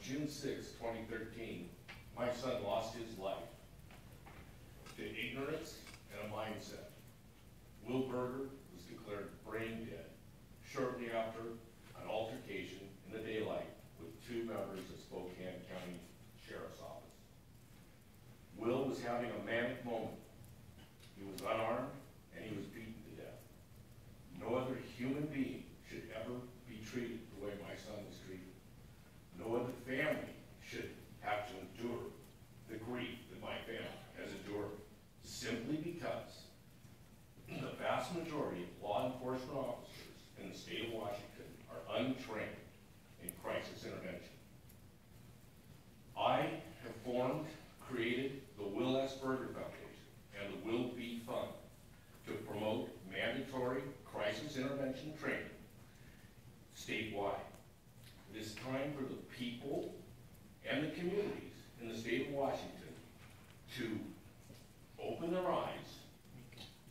June 6, 2013, my son lost his life to ignorance and a mindset. Will Berger was declared brain dead shortly after an altercation in the daylight with 2 members of Spokane County Sheriff's Office. Will was having a manic moment. He was unarmed and he was beaten to death. No other human being should ever be treated the way my son was treated. No other family should have to endure the grief that my family has endured, simply because the vast majority of law enforcement officers in the state of Washington are untrained in crisis intervention. I have created the Will S Berger Foundation and the Will B Fund to promote mandatory crisis intervention training statewide. It is time for the people and the communities in the state of Washington to open their eyes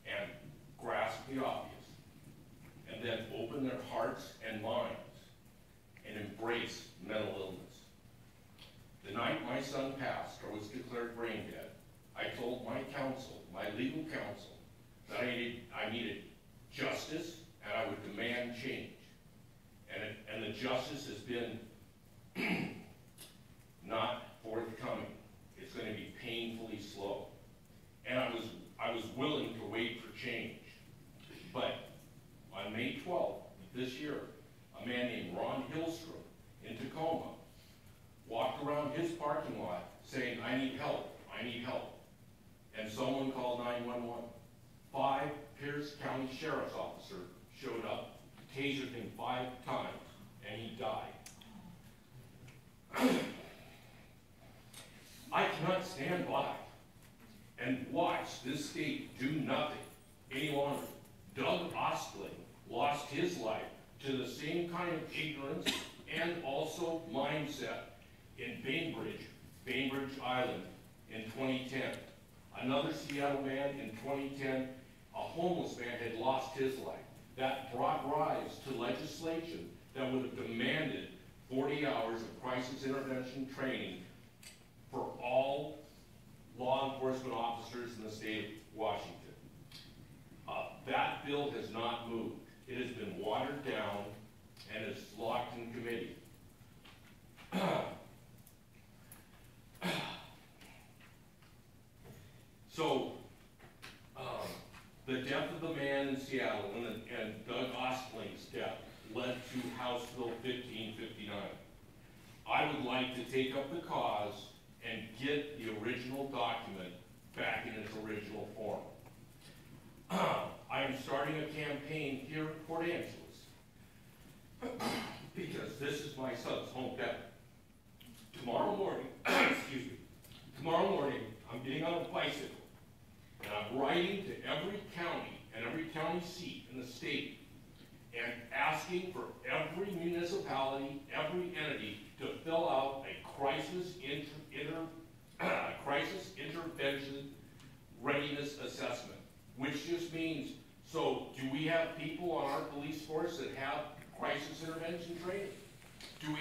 and grasp the obvious, and then open their hearts and minds and embrace mental illness. The night my son passed or was declared brain dead, I told my counsel, my legal counsel, that I needed justice and I would demand change. And the justice has been not forthcoming. It's going to be painfully slow. And I was willing to wait for change. But on May 12th this year, a man named Ron Hillstrom in Tacoma walked around his parking lot saying, I need help, I need help. And someone called 911. 5 Pierce County Sheriff's officers showed up, tasered him 5 times, and he died. I cannot stand by and watch this state do nothing any longer. Doug Ostling lost his life to the same kind of ignorance and also mindset in Bainbridge Island in 2010. Another Seattle man in 2010, a homeless man had lost his life. That brought rise to legislation that would have demanded 40 hours of crisis intervention training for all law enforcement officers in the state of Washington. That bill has not moved. It has been watered down and is locked in committee. So, the death of the man in Seattle and Doug Ostling's death led to House Bill 1559. I would like to take up the cause and get the original document back in its original form. I am starting a campaign here in Port Angeles because this is my son's hometown. Tomorrow morning, excuse me, tomorrow morning I'm getting on a bicycle and I'm riding to every county and every county seat in the state and asking for every municipality, every entity to fill out a crisis intervention readiness assessment, which just means, so do we have people on our police force that have crisis intervention training? Do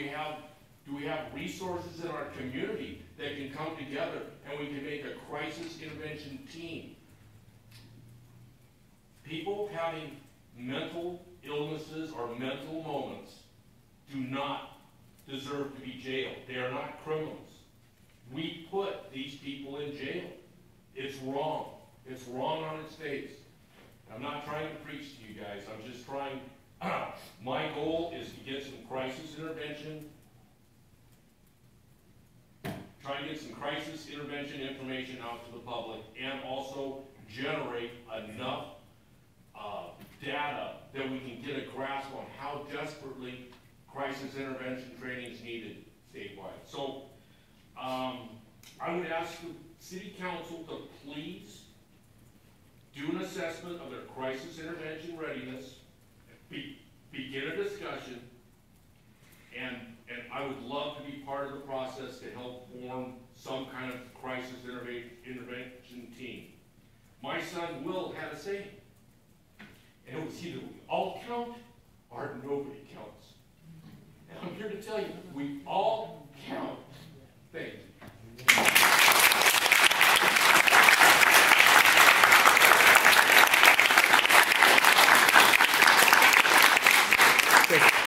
we have resources in our community that can come together and we can make a crisis intervention team? People having mental illnesses or mental moments do not deserve to be jailed. They are not criminals. We put these people in jail. It's wrong. It's wrong on its face. I'm not trying to preach to you guys. I'm just trying, my goal is to get some crisis intervention, information out to the public, and also generate enough data that we can get a grasp on how desperately crisis intervention training is needed statewide. So I would ask the City Council to please do an assessment of their crisis intervention readiness, begin a discussion, and I would love to be part of the process to help form some kind of crisis intervention team. My son Will had a saying, and it was either we all count or nobody counts. And I'm here to tell you, we all